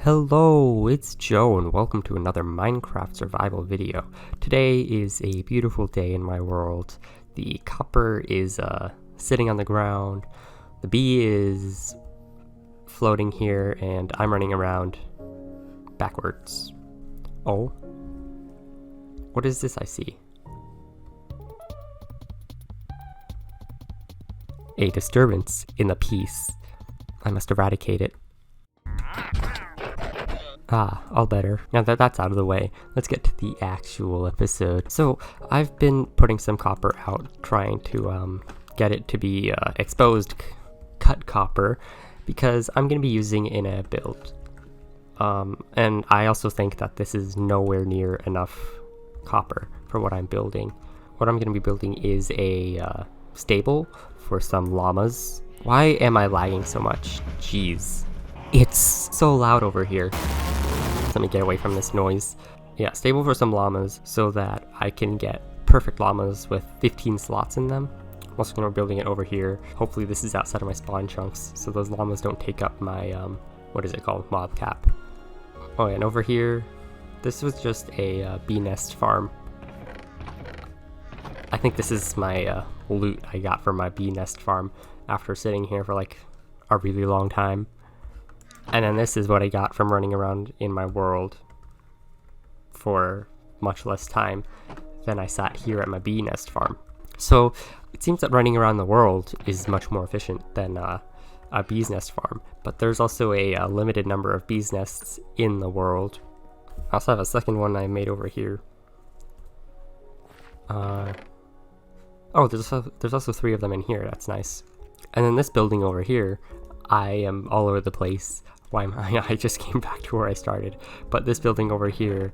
Hello, it's Joe and welcome to another Minecraft survival video. Today is a beautiful day in my world. The copper is sitting on the ground, the bee is floating here, and I'm running around backwards. Oh, what is this I see? A disturbance in the peace. I must eradicate it. All better. Now that that's out of the way, let's get to the actual episode. So, I've been putting some copper out, trying to get it to be exposed cut copper, because I'm going to be using it in a build. And I also think that this is nowhere near enough copper for what I'm building. What I'm going to be building is a stable for some llamas. Why am I lagging so much? Jeez. It's so loud over here. Let me get away from this noise. Yeah, stable for some llamas so that I can get perfect llamas with 15 slots in them. I'm also going to be building it over here. Hopefully this is outside of my spawn chunks so those llamas don't take up my, what is it called? Mob cap. Oh yeah, and over here, this was just a bee nest farm. I think this is my loot I got from my bee nest farm after sitting here for like a really long time. And then this is what I got from running around in my world for much less time than I sat here at my bee nest farm. So it seems that running around the world is much more efficient than a bee's nest farm. But there's also a limited number of bees nests in the world. I also have a second one I made over here. Oh, there's also 3 of them in here. That's nice. And then this building over here, I am all over the place. Why am I just came back to where I started. But this building over here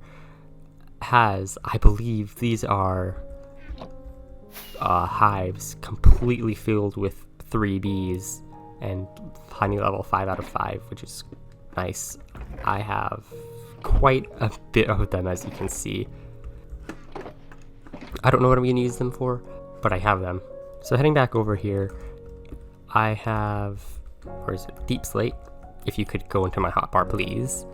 has, I believe these are hives completely filled with 3 bees and honey level 5 out of 5, which is nice. I have quite a bit of them, as you can see. I don't know what I'm going to use them for, but I have them. So heading back over here, I have, where is it? Deep slate. If you could go into my hotbar, please.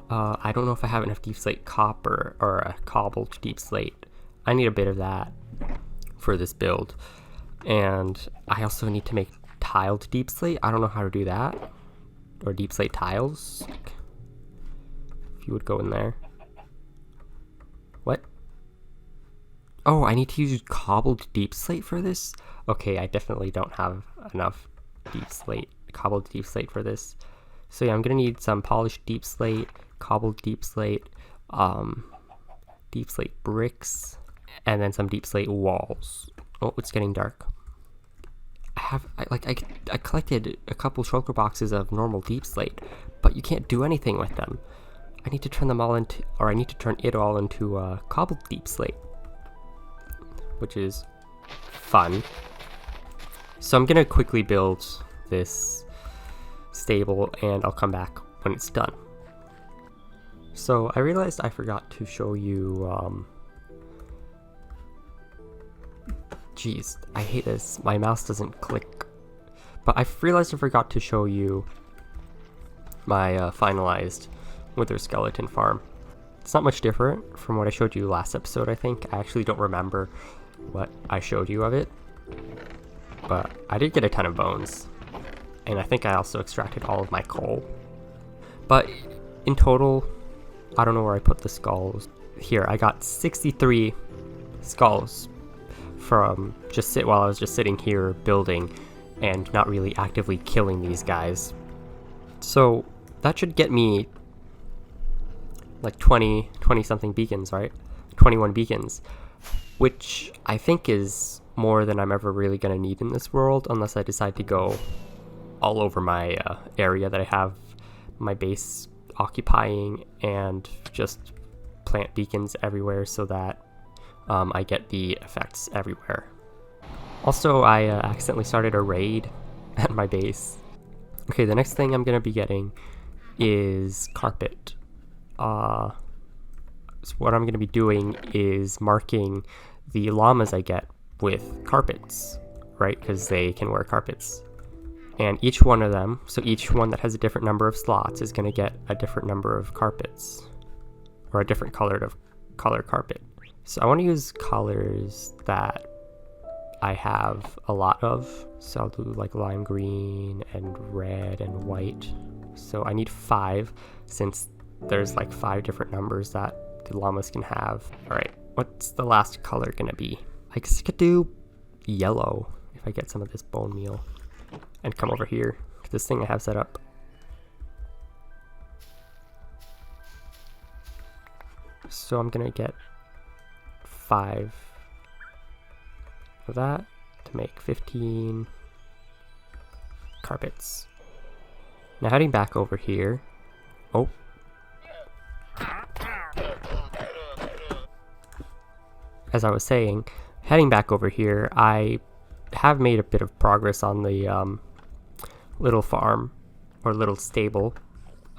I don't know if I have enough deep slate copper or a cobbled deep slate. I need a bit of that for this build. And I also need to make tiled deep slate. I don't know how to do that. Or deep slate tiles. If you would go in there. What? Oh, I need to use cobbled deep slate for this? Okay, I definitely don't have enough deep slate, cobbled deep slate for this. So yeah, I'm gonna need some polished deep slate, cobbled deep slate bricks, and then some deep slate walls. Oh, it's getting dark. I collected a couple shulker boxes of normal deep slate, but you can't do anything with them. I need to turn them all into, or I need to turn it all into cobbled deep slate, which is fun. So I'm gonna quickly build this stable and I'll come back when it's done. So I realized I forgot to show you, geez, I hate this, my mouse doesn't click. But I realized I forgot to show you my finalized wither skeleton farm. It's not much different from what I showed you last episode, I think. I actually don't remember what I showed you of it. But I did get a ton of bones, and I think I also extracted all of my coal. But in total, I don't know where I put the skulls. Here, I got 63 skulls from while I was just sitting here building and not really actively killing these guys. So that should get me like 20 something beacons, right? 21 beacons, which I think is more than I'm ever really going to need in this world, unless I decide to go all over my area that I have my base occupying and just plant beacons everywhere so that I get the effects everywhere. Also, I accidentally started a raid at my base. Okay, the next thing I'm going to be getting is carpet. So what I'm going to be doing is marking the llamas I get with carpets, right? Because they can wear carpets. And each one of them, so each one that has a different number of slots is going to get a different number of carpets, or a different color carpet. So I want to use colors that I have a lot of. So I'll do like lime green and red and white. So I need 5 since there's like 5 different numbers that the llamas can have. All right, what's the last color gonna be? I guess I could do yellow if I get some of this bone meal and come over here to this thing I have set up. So I'm gonna get 5 of that to make 15 carpets. Now heading back over here. Oh. As I was saying, heading back over here, I have made a bit of progress on the little farm or little stable.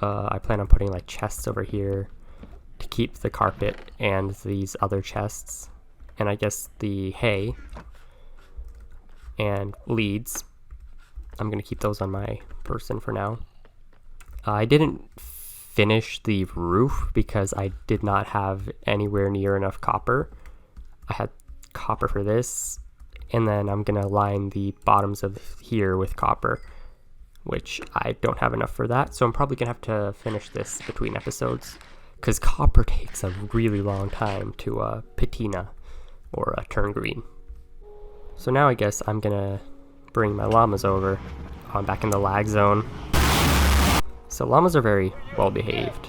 I plan on putting like chests over here to keep the carpet and these other chests, and I guess the hay and leads. I'm gonna keep those on my person for now. I didn't finish the roof because I did not have anywhere near enough copper. I had copper for this, and then I'm gonna line the bottoms of here with copper, which I don't have enough for that, so I'm probably gonna have to finish this between episodes because copper takes a really long time to patina or turn green. So now I guess I'm gonna bring my llamas over. I'm back in the lag zone. So llamas are very well behaved.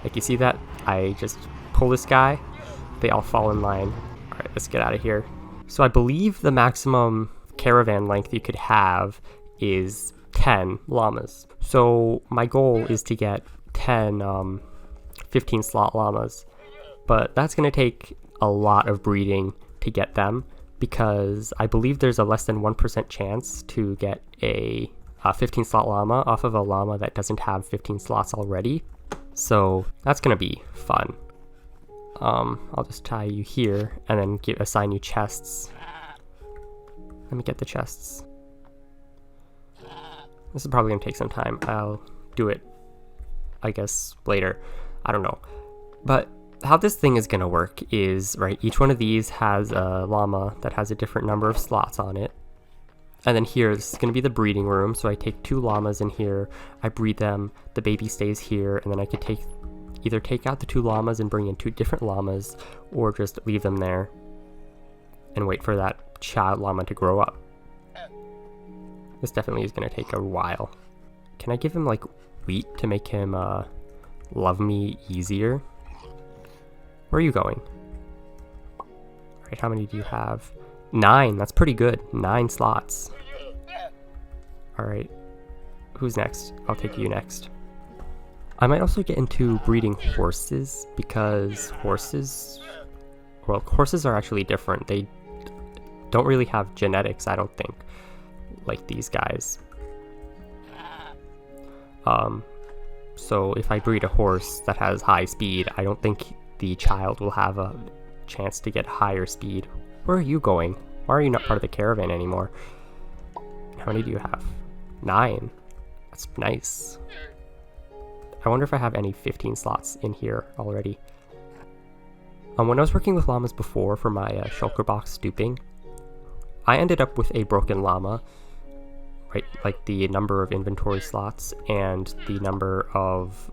Like you see that? I just pull this guy, they all fall in line. All right, let's get out of here. So I believe the maximum caravan length you could have is 10 llamas. So my goal is to get 10 15 slot llamas, but that's gonna take a lot of breeding to get them because I believe there's a less than 1% chance to get a 15 slot llama off of a llama that doesn't have 15 slots already. So that's gonna be fun. I'll just tie you here and then assign you chests. Let me get the chests. This is probably gonna take some time. I'll do it, I guess, later. I don't know. But how this thing is gonna work is, right, each one of these has a llama that has a different number of slots on it. And then here, this is going to be the breeding room. So I take 2 llamas in here, I breed them, the baby stays here, and then I could either take out the 2 llamas and bring in 2 different llamas, or just leave them there and wait for that child llama to grow up. This definitely is going to take a while. Can I give him like wheat to make him love me easier? Where are you going? Right, how many do you have? 9, that's pretty good. 9 slots. Alright, who's next? I'll take you next. I might also get into breeding horses because horses are actually different. They don't really have genetics, I don't think, like these guys. So if I breed a horse that has high speed, I don't think the child will have a chance to get higher speed. Where are you going? Why are you not part of the caravan anymore? How many do you have? 9. That's nice. I wonder if I have any 15 slots in here already. When I was working with llamas before for my shulker box stooping, I ended up with a broken llama, right? Like the number of inventory slots and the number of,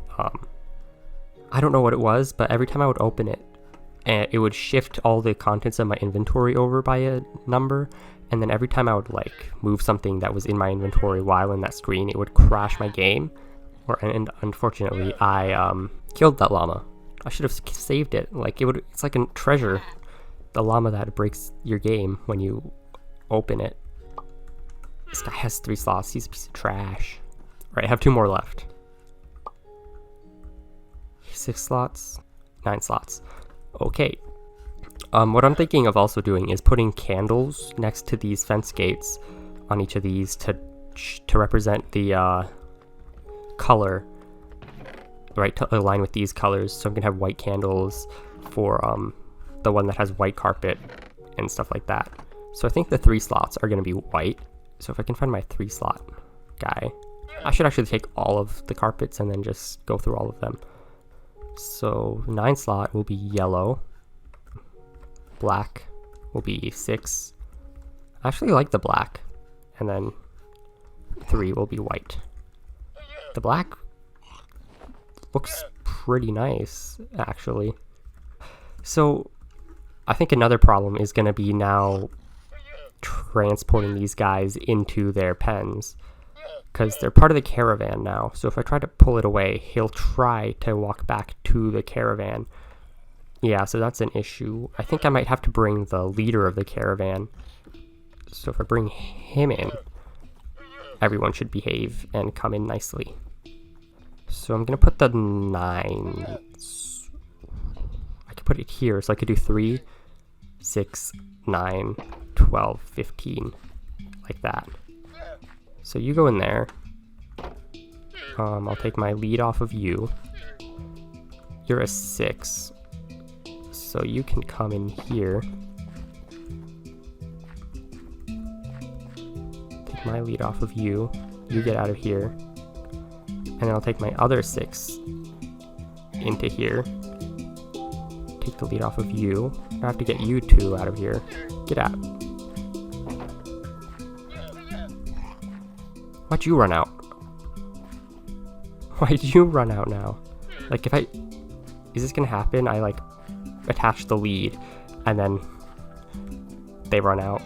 I don't know what it was, but every time I would open it, it would shift all the contents of my inventory over by a number, and then every time I would like move something that was in my inventory while in that screen, it would crash my game. And unfortunately, I killed that llama. I should have saved it. Like it's like a treasure. The llama that breaks your game when you open it. This guy has 3 slots. He's a piece of trash. Right, I have 2 more left. 6 slots, 9 slots. Okay. What I'm thinking of also doing is putting candles next to these fence gates on each of these to represent the color, right, to align with these colors. So I'm gonna have white candles for the one that has white carpet and stuff like that. So I think the 3 slots are gonna be white. So if I can find my 3 slot, guy. I should actually take all of the carpets and then just go through all of them. So 9 slot will be yellow. Black will be 6. I actually like the black. And then 3 will be white. The black looks pretty nice, actually. So I think another problem is going to be now transporting these guys into their pens, because they're part of the caravan now. So if I try to pull it away, he'll try to walk back to the caravan. Yeah, so that's an issue. I think I might have to bring the leader of the caravan. So if I bring him in, everyone should behave and come in nicely. So I'm going to put the 9. I could put it here, so I could do 3, 6, 9, 12, 15, like that. So you go in there. I'll take my lead off of you. You're a 6, so you can come in here. Take my lead off of you. You get out of here. And then I'll take my other 6 into here. Take the lead off of you. I have to get you 2 out of here. Get out. Why'd you run out? Why'd you run out now? Like, if I... Is this gonna happen? I, like, attach the lead, and then they run out.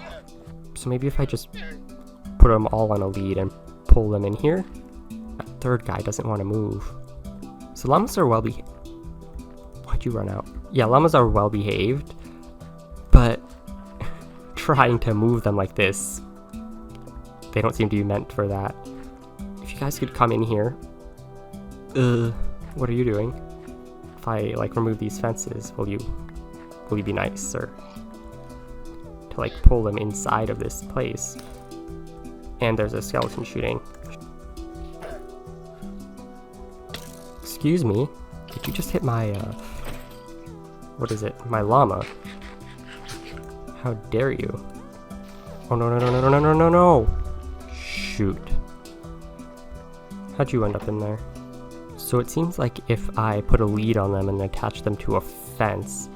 So maybe if I just put them all on a lead and pull them in here? That third guy doesn't want to move. So llamas are well behaved. Why'd you run out? Yeah, llamas are well behaved, but trying to move them like this, they don't seem to be meant for that. If you guys could come in here. What are you doing? If I, like, remove these fences, will you be nice, sir? To, like, pull them inside of this place. And there's a skeleton shooting. Excuse me, did you just hit my, what is it? My llama? How dare you? Oh, no, no, no, no, no, no, no, no! Shoot. How'd you end up in there? So it seems like if I put a lead on them and attach them to a fence,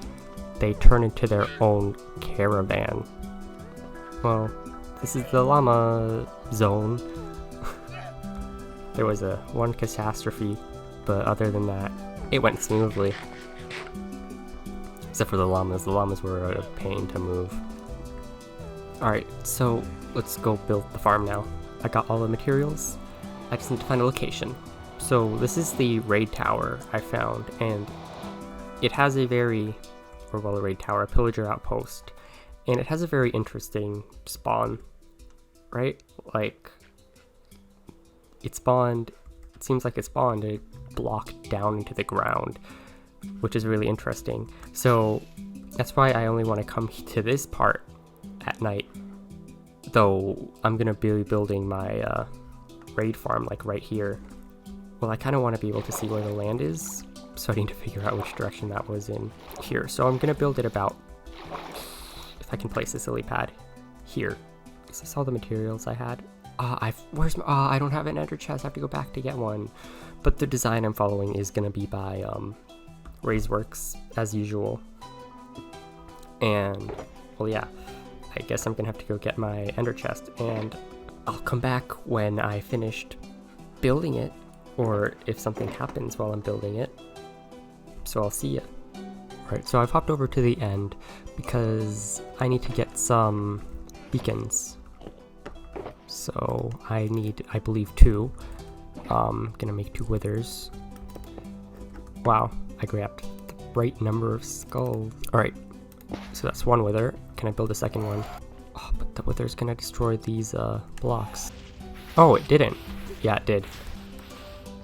they turn into their own caravan. Well, this is the llama zone. There was one catastrophe, but other than that, it went smoothly. Except for the llamas. The llamas were a pain to move. Alright, so let's go build the farm now. I got all the materials. I just need to find a location. So this is the raid tower I found, and it has a raid tower, a pillager outpost, and it has a very interesting spawn, right? Like, it seems like it spawned a block down into the ground, which is really interesting. So that's why I only want to come to this part at night, though I'm gonna be building my raid farm like right here. Well, I kind of want to be able to see where the land is, so I need to figure out which direction that was in here. So I'm gonna build it about, if I can place this lily pad here. Is this all the materials I had? I don't have an ender chest. I have to go back to get one. But the design I'm following is gonna be by Raiseworks as usual. And well, yeah, I guess I'm gonna have to go get my ender chest, and I'll come back when I finished building it, or if something happens while I'm building it. So I'll see ya. Alright, so I've hopped over to the end because I need to get some beacons. So I need, I believe, 2. Gonna make 2 withers. Wow, I grabbed the right number of skulls. Alright, so that's 1 wither. Can I build a second one? Oh, but the wither's gonna destroy these blocks. Oh, it didn't. Yeah, it did.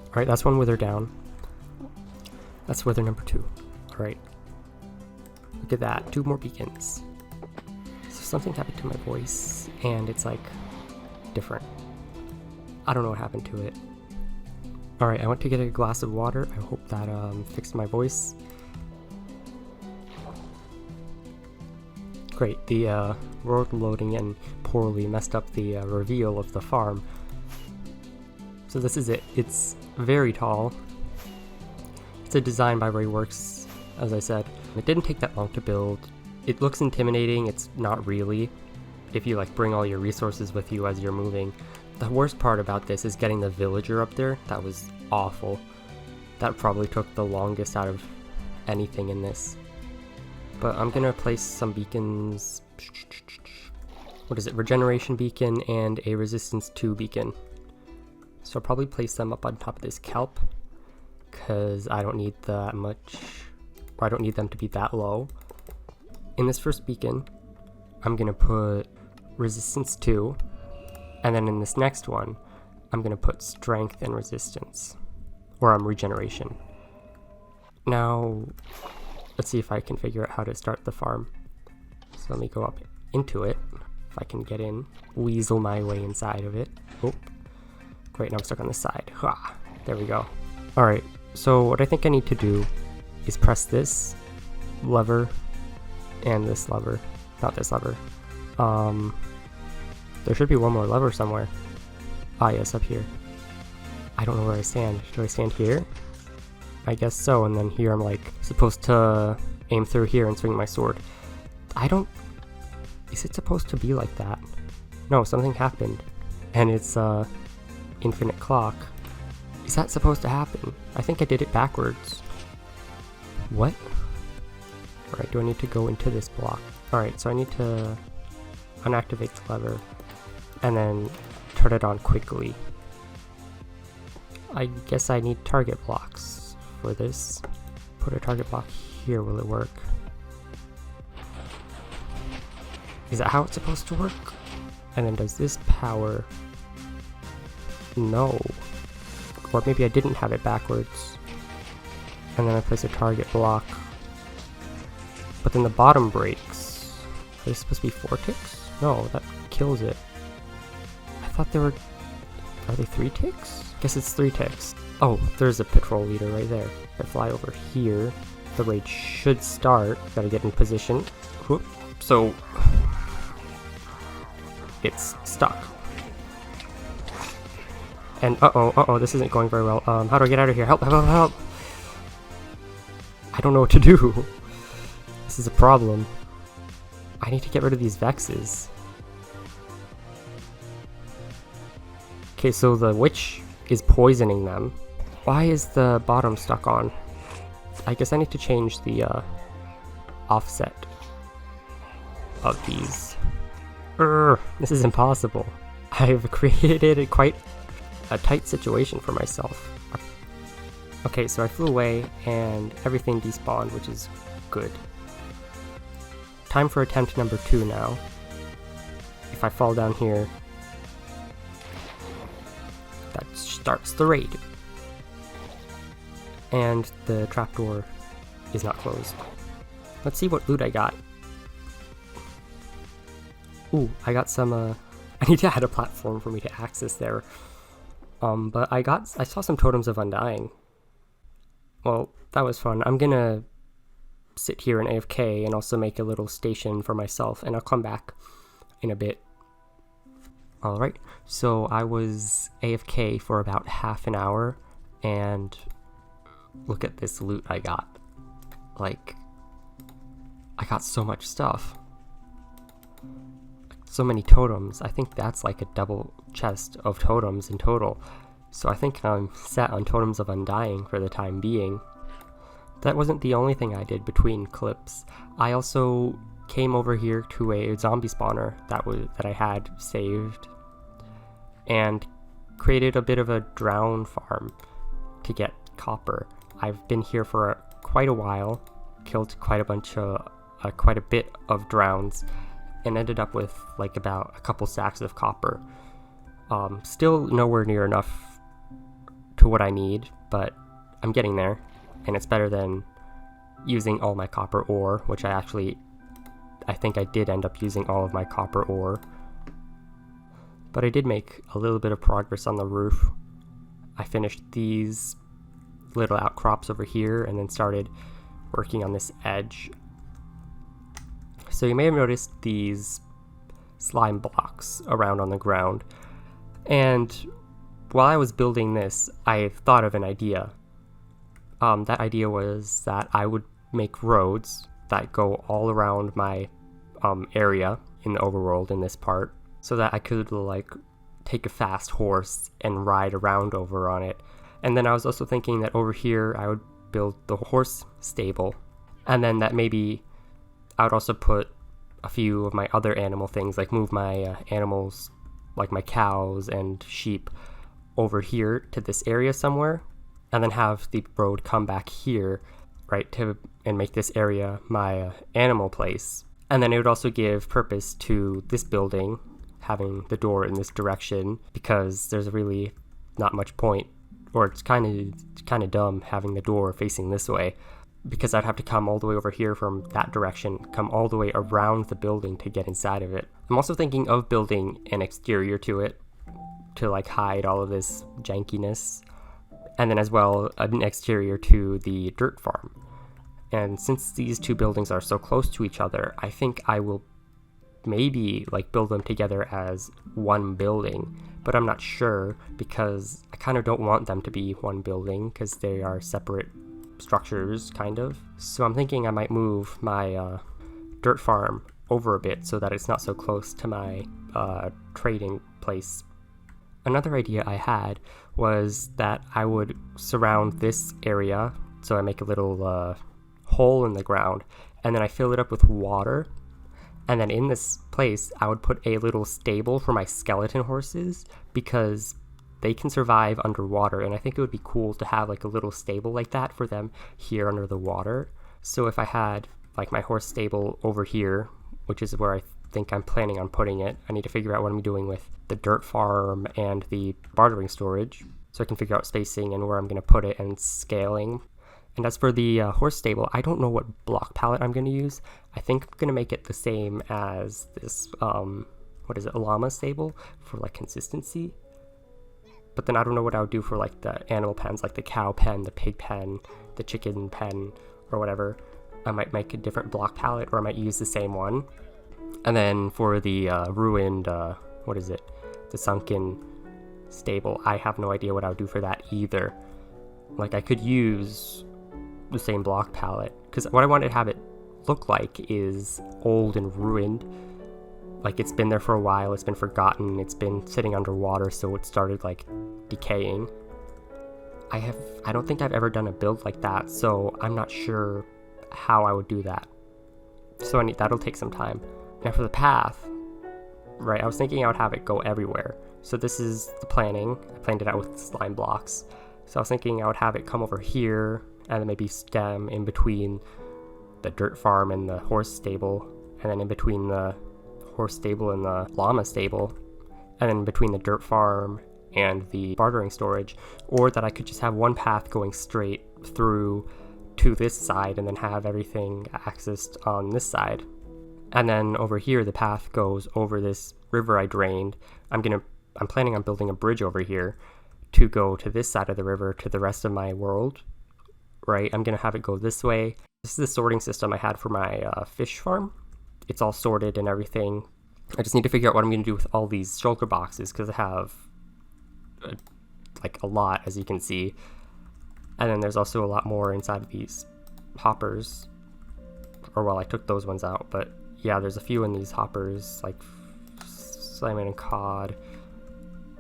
Alright, that's 1 wither down. That's wither number 2. Alright. Look at that. 2 more beacons. So something happened to my voice, and it's like different. I don't know what happened to it. Alright, I went to get a glass of water. I hope that fixed my voice. Great, the world loading and poorly messed up the reveal of the farm. So this is it. It's very tall. It's a design by Works, as I said. It didn't take that long to build. It looks intimidating. It's not really, if you like bring all your resources with you as you're moving. The worst part about this is getting the villager up there. That was awful. That probably took the longest out of anything in this. But I'm gonna place some beacons. What is it? Regeneration beacon and a resistance 2 beacon. So I'll probably place them up on top of this kelp, because I don't need that much, or I don't need them to be that low. In this first beacon, I'm gonna put resistance 2, and then in this next one, I'm gonna put strength and resistance, or regeneration. Now, let's see if I can figure out how to start the farm. So let me go up into it, if I can get in, weasel my way inside of it. Oh, great, now I'm stuck on the side. Ha, there we go. All right, so what I think I need to do is press this lever and this lever, not this lever. There should be one more lever somewhere. Ah, yes, up here. I don't know where I stand. Do I stand here? I guess so, and then here I'm like supposed to aim through here and swing my sword. Is it supposed to be like that? No, something happened, and it's infinite clock. Is that supposed to happen? I think I did it backwards. What? Alright, do I need to go into this block? Alright, so I need to unactivate the lever and then turn it on quickly. I guess I need target blocks for this. Put a target block here, will it work? Is that how it's supposed to work? And then does this power? No. Or maybe I didn't have it backwards. And then I place a target block. But then the bottom breaks. Are they supposed to be 4 ticks? No, that kills it. I thought there were... Are they 3 ticks? Guess it's 3 ticks. Oh, there's a patrol leader right there. If I fly over here, the raid should start. Gotta get in position. Whoop. So... it's stuck. And uh-oh, this isn't going very well. How do I get out of here? Help, help, help! I don't know what to do. This is a problem. I need to get rid of these Vexes. Okay, so the witch is poisoning them. Why is the bottom stuck on? I guess I need to change the offset of these. This is impossible. I've created quite a tight situation for myself. Okay, so I flew away and everything despawned, which is good. Time for attempt number 2 now. If I fall down here, that starts the raid. And the trapdoor is not closed. Let's see what loot I got. Ooh, I got some, I need to add a platform for me to access there. But I saw some Totems of Undying. Well, that was fun. I'm gonna sit here in AFK and also make a little station for myself, and I'll come back in a bit. Alright, so I was AFK for about half an hour, and look at this loot I got. Like, I got so much stuff. So many totems. I think that's like a double chest of totems in total. So I think I'm set on Totems of Undying for the time being. That wasn't the only thing I did between clips. I also came over here to a zombie spawner that I had saved and created a bit of a drown farm to get copper. I've been here for quite a while, killed quite a bit of drowns, and ended up with like about a couple sacks of copper. Still nowhere near enough to what I need, but I'm getting there, and it's better than using all my copper ore, which I think I did end up using all of my copper ore. But I did make a little bit of progress on the roof. I finished these little outcrops over here and then started working on this edge. So you may have noticed these slime blocks around on the ground, and while I was building this, I thought of an idea. That idea was that I would make roads that go all around my area in the overworld in this part, so that I could like take a fast horse and ride around over on it. And then I was also thinking that over here I would build the horse stable, and then that maybe I would also put a few of my other animal things, like move my animals, like my cows and sheep, over here to this area somewhere, and then have the road come back here, right, and make this area my animal place. And then it would also give purpose to this building having the door in this direction, because there's really not much point, or it's kind of dumb having the door facing this way, because I'd have to come all the way over here from that direction, come all the way around the building to get inside of it. I'm also thinking of building an exterior to it to like hide all of this jankiness, and then as well an exterior to the dirt farm. And since these two buildings are so close to each other, I think I will maybe like build them together as one building, but I'm not sure, because I kind of don't want them to be one building because they are separate structures kind of. So I'm thinking I might move my dirt farm over a bit so that it's not so close to my trading place. Another idea I had was that I would surround this area, so I make a little hole in the ground, and then I fill it up with water. And then in this place, I would put a little stable for my skeleton horses, because they can survive underwater, and I think it would be cool to have like a little stable like that for them here under the water. So if I had like my horse stable over here, which is where I think I'm planning on putting it, I need to figure out what I'm doing with the dirt farm and the bartering storage, so I can figure out spacing and where I'm going to put it and scaling. And as for the horse stable, I don't know what block palette I'm going to use. I think I'm going to make it the same as this, a llama stable for like consistency. But then I don't know what I would do for like the animal pens, like the cow pen, the pig pen, the chicken pen, or whatever. I might make a different block palette, or I might use the same one. And then for the ruined, the sunken stable, I have no idea what I would do for that either. Like, I could use the same block palette, because what I want to have it look like is old and ruined. Like, it's been there for a while, it's been forgotten, it's been sitting underwater, so it started like decaying. I don't think I've ever done a build like that, so I'm not sure how I would do that. So that'll take some time. Now for the path, right, I was thinking I would have it go everywhere. So this is the planning. I planned it out with slime blocks. So I was thinking I would have it come over here, and then maybe stem in between the dirt farm and the horse stable, and then in between the horse stable and the llama stable, and then between the dirt farm and the bartering storage. Or that I could just have one path going straight through to this side and then have everything accessed on this side. And then over here the path goes over this river I drained. I'm planning on building a bridge over here to go to this side of the river to the rest of my world, right? I'm gonna have it go this way. This is the sorting system I had for my fish farm. It's all sorted and everything. I just need to figure out what I'm gonna do with all these shulker boxes, because I have like a lot, as you can see. And then there's also a lot more inside of these hoppers, or well, I took those ones out, but yeah, there's a few in these hoppers, like salmon and cod.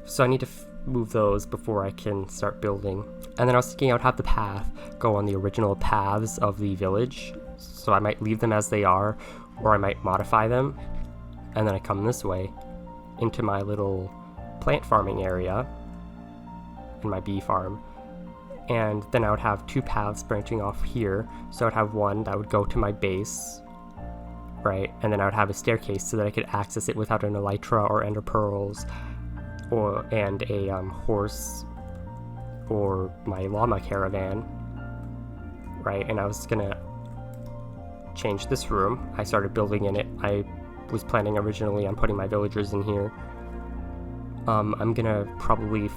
So I need to move those before I can start building. And then I was thinking I would have the path go on the original paths of the village, so I might leave them as they are, or I might modify them. And then I come this way into my little plant farming area in my bee farm. And then I would have two paths branching off here. So I would have one that would go to my base, right? And then I would have a staircase so that I could access it without an elytra or ender pearls, and a horse or my llama caravan, right? And I was gonna change this room. I started building in it. I was planning originally on putting my villagers in here. I'm gonna probably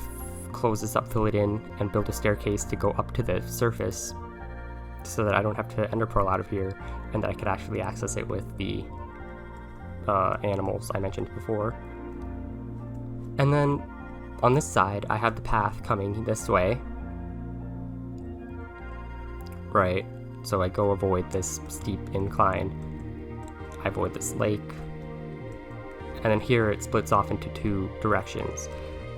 close this up, fill it in, and build a staircase to go up to the surface so that I don't have to ender pearl out of here, and that I could actually access it with the animals I mentioned before. And then on this side, I have the path coming this way. Right, so I go avoid this steep incline. I avoid this lake. And then here it splits off into two directions.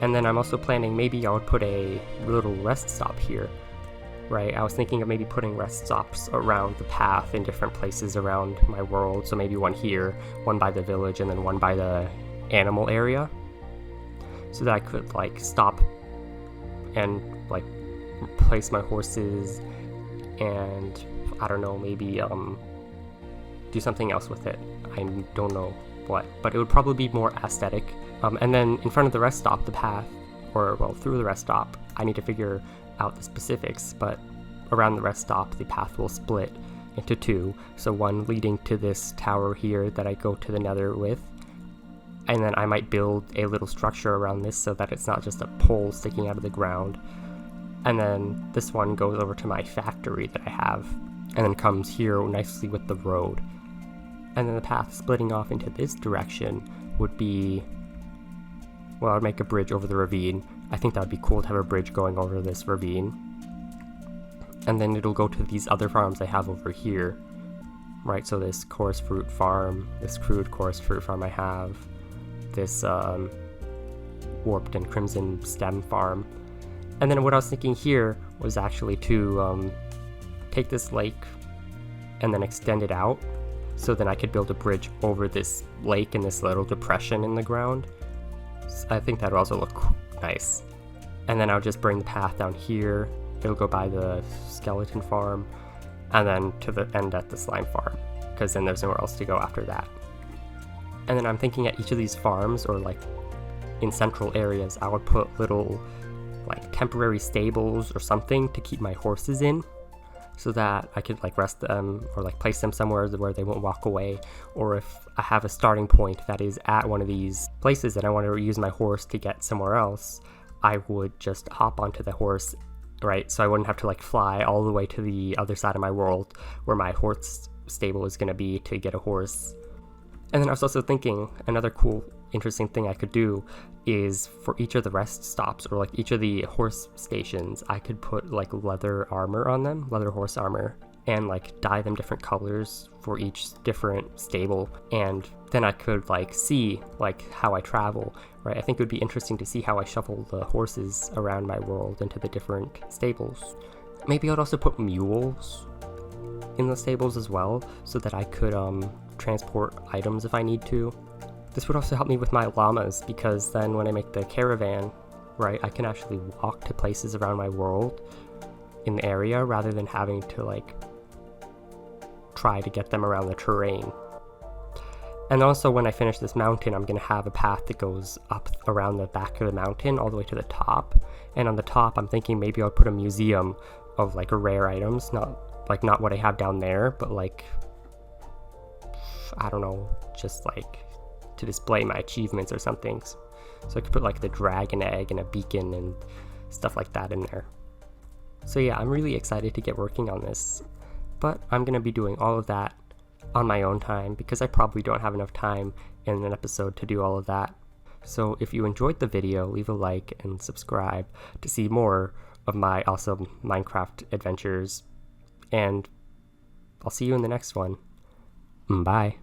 And then I'm also planning maybe I would put a little rest stop here. Right, I was thinking of maybe putting rest stops around the path in different places around my world. So maybe one here, one by the village, and then one by the animal area. So that I could like stop and like place my horses and I don't know, maybe do something else with it. I don't know what, but it would probably be more aesthetic. And then in front of the rest stop, the path, or well, through the rest stop, I need to figure out the specifics, but around the rest stop, the path will split into two. So one leading to this tower here that I go to the nether with, and then I might build a little structure around this so that it's not just a pole sticking out of the ground. And then this one goes over to my factory that I have, and then comes here nicely with the road. And then the path splitting off into this direction would be, well, I'd make a bridge over the ravine. I think that would be cool to have a bridge going over this ravine. And then it'll go to these other farms I have over here. Right, so this chorus fruit farm, this crude chorus fruit farm I have, this warped and crimson stem farm. And then what I was thinking here was actually to take this lake and then extend it out, so then I could build a bridge over this lake and this little depression in the ground. So I think that would also look nice. And then I'll just bring the path down here. It'll go by the skeleton farm and then to the end at the slime farm, because then there's nowhere else to go after that. And then I'm thinking at each of these farms, or like in central areas, I would put little like temporary stables or something to keep my horses in, so that I could like rest them or like place them somewhere where they won't walk away. Or if I have a starting point that is at one of these places and I want to use my horse to get somewhere else, I would just hop onto the horse, right? So I wouldn't have to like fly all the way to the other side of my world where my horse stable is going to be to get a horse. And then I was also thinking another cool, interesting thing I could do is for each of the rest stops, or like each of the horse stations, I could put like leather armor on them, leather horse armor, and like dye them different colors for each different stable. And then I could like see like how I travel, right? I think it would be interesting to see how I shuffle the horses around my world into the different stables. Maybe I'd also put mules in the stables as well, so that I could transport items if I need to. This would also help me with my llamas, because then when I make the caravan, right, I can actually walk to places around my world in the area rather than having to like try to get them around the terrain. And also when I finish this mountain, I'm going to have a path that goes up around the back of the mountain all the way to the top. And on the top, I'm thinking maybe I'll put a museum of like rare items, not what I have down there, but like, I don't know, just like to display my achievements or something. So I could put like the dragon egg and a beacon and stuff like that in there. So yeah, I'm really excited to get working on this, but I'm going to be doing all of that on my own time, because I probably don't have enough time in an episode to do all of that. So if you enjoyed the video, leave a like and subscribe to see more of my awesome Minecraft adventures, and I'll see you in the next one. Bye.